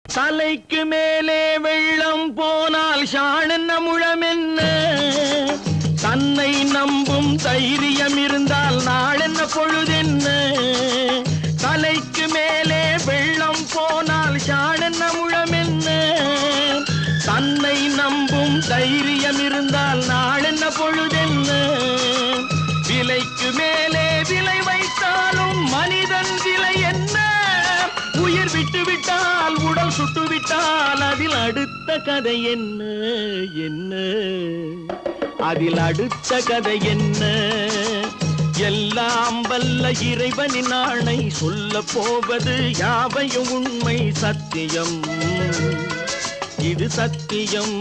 தலைக்கு மேலே வெள்ளம் போனால் ஷாணென்ன முழமென்ன தன்னை நம்பும் தைரியம் இருந்தால் நாளென்ன பொழுதென்ன தலைக்கு மேலே வெள்ளம் போனால் ஷாணென்ன முழமென்ன தன்னை நம்பும் தைரியம் இருந்தால் நாளென்ன பொழுதென்ன விலைக்கு மேலே விலை வைத்தாலும் மனிதன் விலை என்ன உயிர் விட்டு விட்டால் உடல் சுட்டு விட்டால் அதில் அடுத்த கதை என்ன என்ன அதில் அடுத்த கதை என்ன எல்லாம் வல்ல இறைவனின் ஆணை சொல்ல போவது யாவையும் உண்மை சத்தியம் இது சத்தியம்